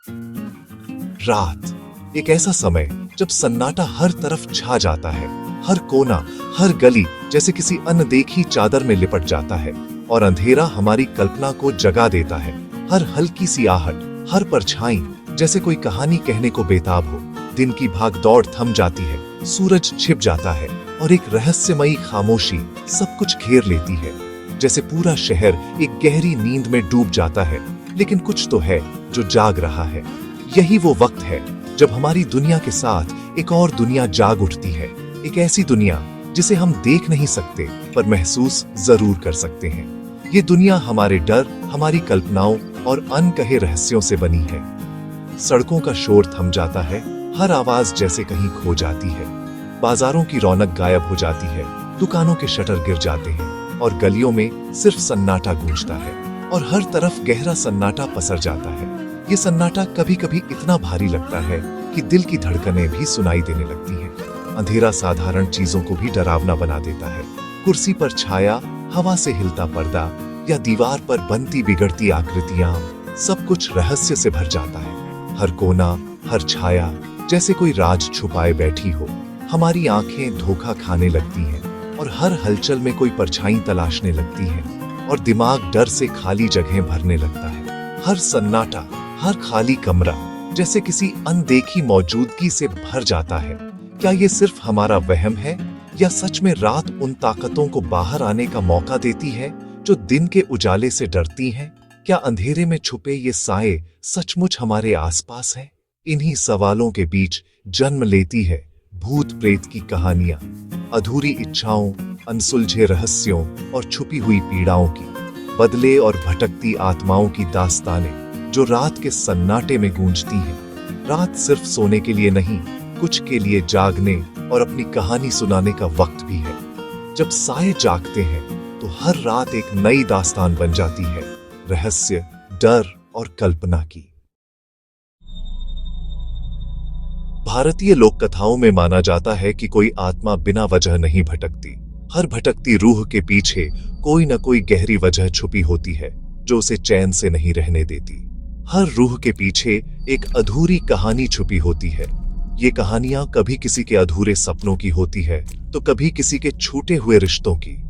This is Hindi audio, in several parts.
रात एक ऐसा समय जब सन्नाटा हर तरफ छा जाता है। हर कोना, हर गली जैसे किसी अनदेखी चादर में लिपट जाता है और अंधेरा हमारी कल्पना को जगा देता है। हर हल्की सी आहट, हर परछाई जैसे कोई कहानी कहने को बेताब हो। दिन की भागदौड़ थम जाती है, सूरज छिप जाता है और एक रहस्यमयी खामोशी सब कुछ घेर लेती है। जैसे पूरा शहर एक गहरी नींद में डूब जाता है, लेकिन कुछ तो है जो जाग रहा है। यही वो वक्त है जब हमारी दुनिया के साथ एक और दुनिया जाग उठती है। एक ऐसी दुनिया जिसे हम देख नहीं सकते पर महसूस जरूर कर सकते हैं। ये दुनिया हमारे डर, हमारी कल्पनाओं और अनकहे रहस्यों से बनी है। सड़कों का शोर थम जाता है, हर आवाज जैसे कहीं खो जाती है। बाजारों की रौनक गायब हो जाती है, दुकानों के शटर गिर जाते हैं और गलियों में सिर्फ सन्नाटा गूंजता है और हर तरफ गहरा सन्नाटा पसर जाता है। ये सन्नाटा कभी कभी इतना भारी लगता है कि दिल की धड़कनें भी सुनाई देने लगती हैं। अंधेरा साधारण चीजों को भी डरावना बना देता है। कुर्सी पर छाया, हवा से हिलता पर्दा या दीवार पर बनती बिगड़ती आकृतियां, सब कुछ रहस्य से भर जाता है। हर कोना, हर छाया जैसे कोई राज छुपाए बैठी हो। हमारी आंखें धोखा खाने लगती हैं और हर हलचल में कोई परछाई तलाशने लगती है और दिमाग डर से खाली जगह भरने लगता है। हर सन्नाटा, हर खाली कमरा जैसे किसी अनदेखी मौजूदगी से भर जाता है। क्या ये सिर्फ हमारा वहम है या सच में रात उन ताकतों को बाहर आने का मौका देती है जो दिन के उजाले से डरती हैं? क्या अंधेरे में छुपे ये साए सचमुच हमारे आसपास हैं? इन्हीं सवालों के बीच जन्म लेती है भूत प्रेत की कहानियां, अधूरी इच्छाओं, अनसुलझे रहस्यों और छुपी हुई पीड़ाओं की, बदले और भटकती आत्माओं की दास्तानें जो रात के सन्नाटे में गूंजती हैं। रात सिर्फ सोने के लिए नहीं, कुछ के लिए जागने और अपनी कहानी सुनाने का वक्त भी है। जब साए जागते हैं तो हर रात एक नई दास्तान बन जाती है, रहस्य, डर और कल्पना की। भारतीय लोक कथाओं में माना जाता है कि कोई आत्मा बिना वजह नहीं भटकती। हर भटकती रूह के पीछे कोई न कोई गहरी वजह छुपी होती है जो उसे चैन से नहीं रहने देती। हर रूह के पीछे एक अधूरी कहानी छुपी होती है। ये कहानियां कभी किसी के अधूरे सपनों की होती है तो कभी किसी के छूटे हुए रिश्तों की।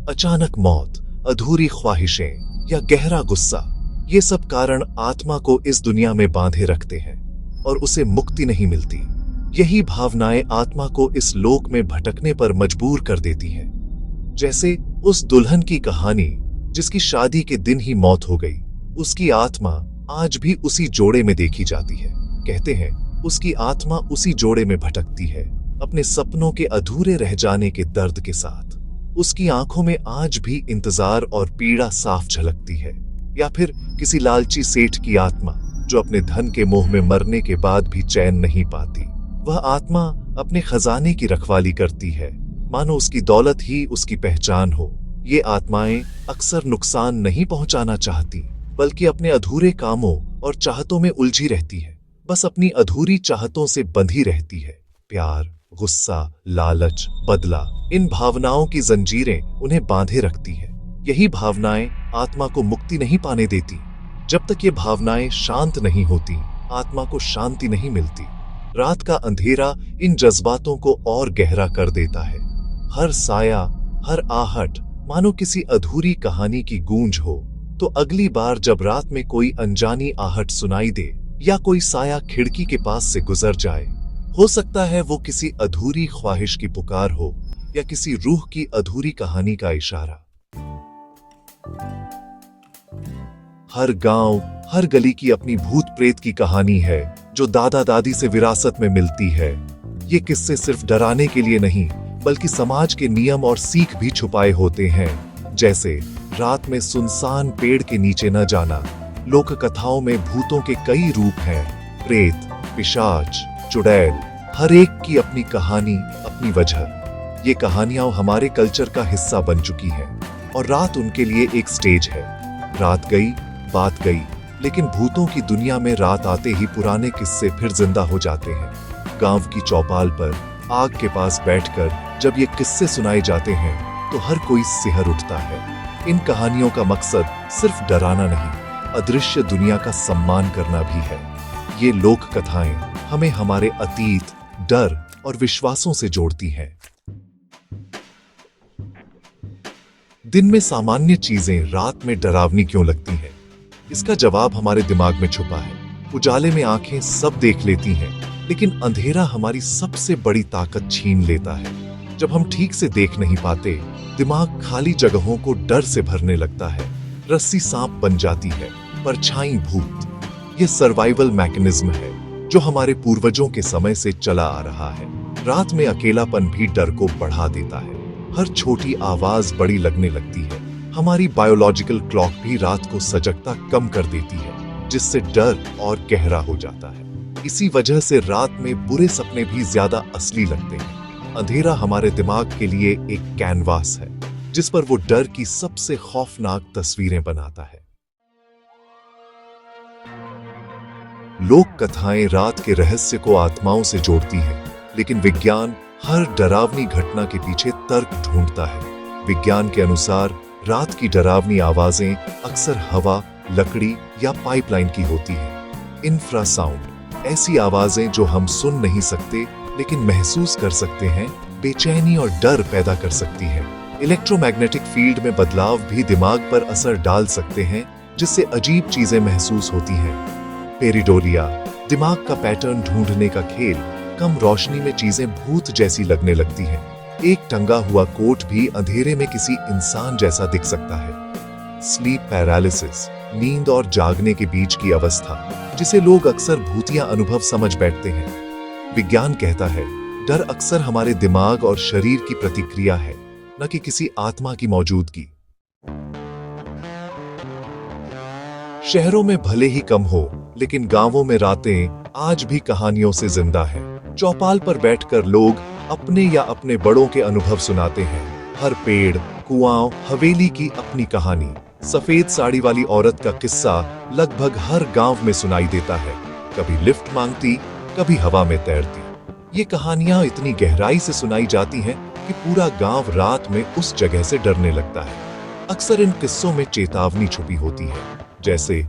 अचानक मौत, अधूरी ख्वाहिशें या गहरा गुस्सा, ये सब कारण आत्मा को इस दुनिया में बांधे रखते हैं और उसे मुक्ति नहीं मिलती। यही भावनाएं आत्मा को इस लोक में भटकने पर मजबूर कर देती हैं। जैसे उस दुल्हन की कहानी जिसकी शादी के दिन ही मौत हो गई। उसकी आत्मा आज भी उसी जोड़े में देखी जाती है। कहते हैं उसकी आत्मा उसी जोड़े में भटकती है, अपने सपनों के अधूरे रह जाने के दर्द के साथ। उसकी आंखों में आज भी इंतजार और पीड़ा साफ झलकती है। या फिर किसी लालची सेठ की आत्मा जो अपने धन के मोह में मरने के बाद भी चैन नहीं पाती। वह आत्मा अपने खजाने की रखवाली करती है, मानो उसकी दौलत ही उसकी पहचान हो। ये आत्माएं अक्सर नुकसान नहीं पहुंचाना चाहती, बल्कि अपने अधूरे कामों और चाहतों में उलझी रहती है। बस अपनी अधूरी चाहतों से बंधी रहती है। प्यार, गुस्सा, लालच, बदला, इन भावनाओं की जंजीरें उन्हें बांधे रखती है। यही भावनाएं आत्मा को मुक्ति नहीं पाने देती। जब तक ये भावनाएं शांत नहीं होती, आत्मा को शांति नहीं मिलती। रात का अंधेरा इन जज्बातों को और गहरा कर देता है। हर साया, हर आहट मानो किसी अधूरी कहानी की गूंज हो। तो अगली बार जब रात में कोई अनजानी आहट सुनाई दे या कोई साया खिड़की के पास से गुजर जाए, हो सकता है वो किसी अधूरी ख्वाहिश की पुकार हो या किसी रूह की अधूरी कहानी का इशारा। हर गांव, हर गली की अपनी भूत प्रेत की कहानी है जो दादा दादी से विरासत में मिलती है। ये किस्से सिर्फ डराने के लिए नहीं, बल्कि समाज के नियम और सीख भी छुपाए होते हैं। जैसे रात में सुनसान पेड़ के नीचे न जाना। लोक कथाओं में भूतों के कई रूप हैं, प्रेत, पिशाच, चुड़ैल, हर एक की अपनी कहानी, अपनी वजह। ये कहानियां हमारे कल्चर का हिस्सा बन चुकी हैं और रात उनके लिए एक स्टेज है। रात गई, बात गई, लेकिन भूतों की दुनिया में रात आते ही पुराने किस्से फिर जिंदा हो जाते हैं। गांव की चौपाल पर आग के पास बैठकर जब ये किस्से सुनाए जाते हैं तो हर कोई सिहर उठता है। इन कहानियों का मकसद सिर्फ डराना नहीं, अदृश्य दुनिया का सम्मान करना भी है। ये लोक कथाएं हमें हमारे अतीत, डर और विश्वासों से जोड़ती हैं। दिन में सामान्य चीजें रात में डरावनी क्यों लगती हैं? इसका जवाब हमारे दिमाग में छुपा है। उजाले में आंखें सब देख लेती हैं, लेकिन अंधेरा हमारी सबसे बड़ी ताकत छीन लेता है। जब हम ठीक से देख नहीं पाते, दिमाग खाली जगहों को डर से भरने लगता है। रस्सी सांप बन जाती है, परछाई भूत। यह सर्वाइवल मैकेनिज्म है जो हमारे पूर्वजों के समय से चला आ रहा है। रात में अकेलापन भी डर को बढ़ा देता है। हर छोटी आवाज बड़ी लगने लगती है। हमारी बायोलॉजिकल क्लॉक भी रात को सजगता कम कर देती है, जिससे डर और गहरा हो जाता है। इसी वजह से रात में बुरे सपने भी ज्यादा असली लगते हैं। अंधेरा हमारे दिमाग के लिए एक कैनवास है, जिस पर वो डर की सबसे खौफनाक तस्वीरें बनाता है। लोक कथाएं रात के रहस्य को आत्माओं से जोड़ती हैं, लेकिन विज्ञान हर डरावनी घटना के पीछे तर्क ढूंढता है। विज्ञान के अनुसार रात की डरावनी आवाजें अक्सर हवा, लकड़ी या पाइपलाइन की होती हैं। इंफ्रासाउंड ऐसी आवाजें जो हम सुन नहीं सकते लेकिन महसूस कर सकते हैं, बेचैनी और डर पैदा कर सकती हैं। इलेक्ट्रोमैग्नेटिक फील्ड में बदलाव भी दिमाग पर असर डाल सकते हैं, जिससे अजीब चीजें महसूस होती हैं। पेरिडोलिया दिमाग का पैटर्न ढूंढने का खेल। कम रोशनी में चीजें भूत जैसी लगने लगती हैं। एक टंगा हुआ कोट भी अंधेरे में किसी इंसान जैसा दिख सकता है। स्लीप पैरालिसिस नींद और जागने के बीच की अवस्था, जिसे लोग अक्सर भूतिया अनुभव समझ बैठते हैं। विज्ञान कहता है डर अक्सर हमारे दिमाग और शरीर की प्रतिक्रिया है, न कि किसी आत्मा की मौजूदगी। शहरों में भले ही कम हो, लेकिन गांवों में रातें आज भी कहानियों से जिंदा है। चौपाल पर बैठकर लोग अपने या अपने बड़ों के अनुभव सुनाते हैं। हर पेड़, कुआं, हवेली की अपनी कहानी। सफेद साड़ी वाली औरत का किस्सा लगभग हर गांव में सुनाई देता है। कभी लिफ्ट मांगती, कभी हवा में तैरती। ये कहानियां इतनी गहराई से सुनाई जाती हैं कि पूरा गांव रात में उस जगह से डरने लगता है। अक्सर इन किस्सों में चेतावनी छुपी होती है, जैसे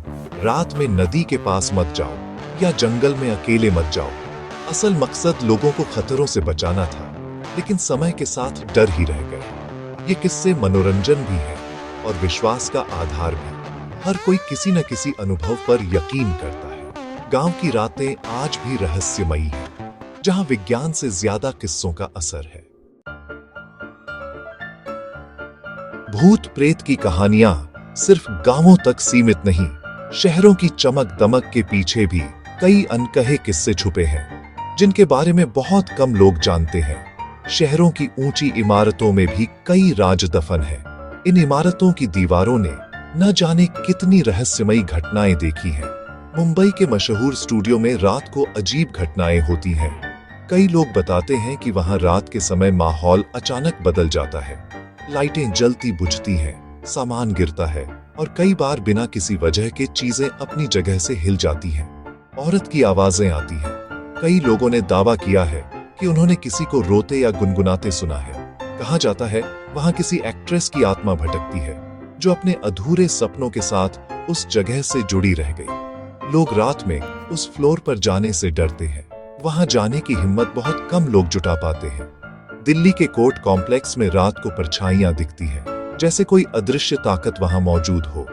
रात में नदी के पास मत जाओ या जंगल में अकेले मत जाओ। असल मकसद लोगों को खतरों से बचाना था, लेकिन समय के साथ डर ही रह गए। ये किस्से मनोरंजन भी हैं और विश्वास का आधार भी। हर कोई किसी न किसी अनुभव पर यकीन करता है। गांव की रातें आज भी रहस्यमयी हैं, जहां विज्ञान से ज्यादा किस्सों का असर है। भूत प्रेत की कहानियां सिर्फ गांवों तक सीमित नहीं, शहरों की चमक दमक के पीछे भी कई अनकहे किस्से छुपे हैं, जिनके बारे में बहुत कम लोग जानते हैं। शहरों की ऊंची इमारतों में भी कई राज दफन हैं। इन इमारतों की दीवारों ने न जाने कितनी रहस्यमयी घटनाएं देखी हैं। मुंबई के मशहूर स्टूडियो में रात को अजीब घटनाएं होती हैं। कई लोग बताते हैं कि वहां रात के समय माहौल अचानक बदल जाता है। लाइटें जलती बुझती हैं, सामान गिरता है और कई बार बिना किसी वजह के चीजें अपनी जगह से हिल जाती हैं। औरत की आवाजें आती हैं। कई लोगों ने दावा किया है कि उन्होंने किसी को रोते या गुनगुनाते सुना है। कहा जाता है वहां किसी एक्ट्रेस की आत्मा भटकती है, जो अपने अधूरे सपनों के साथ उस जगह से जुड़ी रह गई। लोग रात में उस फ्लोर पर जाने से डरते हैं। वहां जाने की हिम्मत बहुत कम लोग जुटा पाते हैं। दिल्ली के कोर्ट कॉम्प्लेक्स में रात को परछाइयां दिखती हैं, जैसे कोई अदृश्य ताकत वहां मौजूद हो।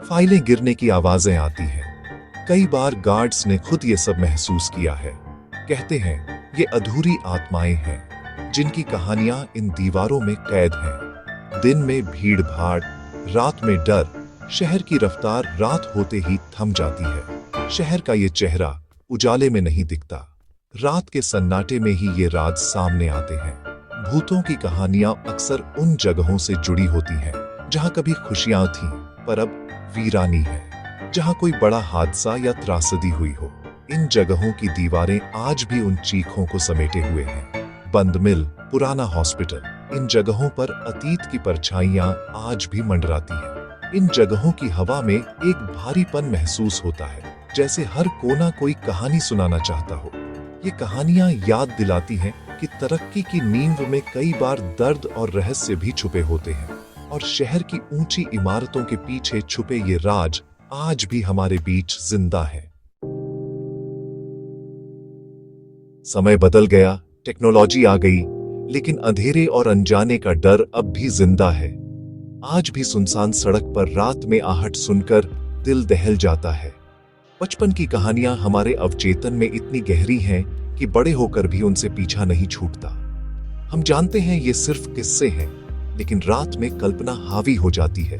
फाइलें गिरने की आवाजें आती हैं। कई बार गार्ड्स ने खुद ये सब महसूस किया है। कहते हैं ये अधूरी आत्माएं हैं, जिनकी कहानियां इन दीवारों में कैद हैं। दिन में भीड़ भाड़, रात में डर। शहर की रफ्तार रात होते ही थम जाती है। शहर का ये चेहरा उजाले में नहीं दिखता। रात के सन्नाटे में ही ये राज सामने आते हैं। भूतों की कहानियां अक्सर उन जगहों से जुड़ी होती हैं जहां कभी खुशियां थीं, पर अब वीरानी है। जहां कोई बड़ा हादसा या त्रासदी हुई हो। इन जगहों की दीवारें आज भी उन चीखों को समेटे हुए हैं। बंद मिल, पुराना हॉस्पिटल, इन जगहों पर अतीत की परछाइयां आज भी मंडराती हैं। इन जगहों की हवा में एक भारीपन महसूस होता है, जैसे हर कोना कोई कहानी सुनाना चाहता हो। ये कहानियां याद दिलाती हैं कि तरक्की की नींव में कई बार दर्द और रहस्य भी छुपे होते हैं, और शहर की ऊंची इमारतों के पीछे छुपे ये राज आज भी हमारे बीच जिंदा है। समय बदल गया, टेक्नोलॉजी आ गई, लेकिन अंधेरे और अनजाने का डर अब भी जिंदा है। आज भी सुनसान सड़क पर रात में आहट सुनकर दिल दहल जाता है। बचपन की कहानियां हमारे अवचेतन में इतनी गहरी हैं कि बड़े होकर भी उनसे पीछा नहीं छूटता। हम जानते हैं ये सिर्फ किस्से हैं, लेकिन रात में कल्पना हावी हो जाती है।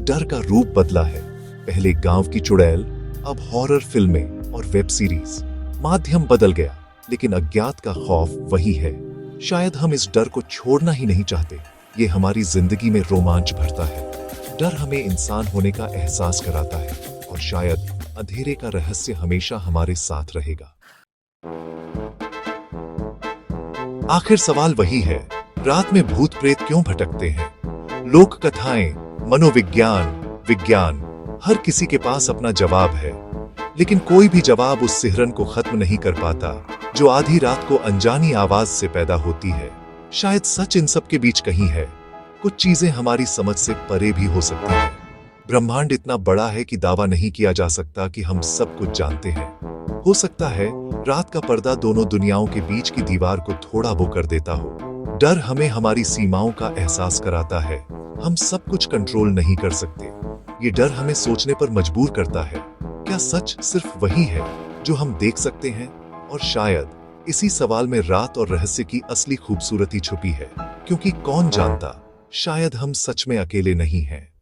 डर का रूप बदला है। पहले गांव की चुड़ैल, अब हॉरर फिल्में और वेब सीरीज। माध्यम बदल गया, लेकिन अज्ञात का खौफ वही है। शायद हम इस डर को छोड़ना ही नहीं चाहते। ये हमारी जिंदगी में रोमांच भरता है। डर हमें इंसान होने का एहसास कराता है, और शायद अंधेरे का रहस्य हमेशा हमारे साथ रहेगा। आखिर सवाल वही है, रात में भूत प्रेत क्यों भटकते हैं? लोक कथाएं, मनोविज्ञान, विज्ञान, हर किसी के पास अपना जवाब है, लेकिन कोई भी जवाब उस सिहरन को खत्म नहीं कर पाता जो आधी रात को अनजानी आवाज से पैदा होती है। शायद सच इन सब के बीच कहीं है। कुछ चीजें हमारी समझ से परे भी हो सकती हैं। ब्रह्मांड इतना बड़ा है कि दावा नहीं किया जा सकता कि हम सब कुछ जानते हैं। हो सकता है रात का पर्दा दोनों दुनियाओं के बीच की दीवार को थोड़ा वो कर देता हो। डर हमें हमारी सीमाओं का एहसास कराता है। हम सब कुछ कंट्रोल नहीं कर सकते। ये डर हमें सोचने पर मजबूर करता है, क्या सच सिर्फ वही है जो हम देख सकते हैं? और शायद इसी सवाल में रात और रहस्य की असली खूबसूरती छुपी है, क्योंकि कौन जानता, शायद हम सच में अकेले नहीं हैं।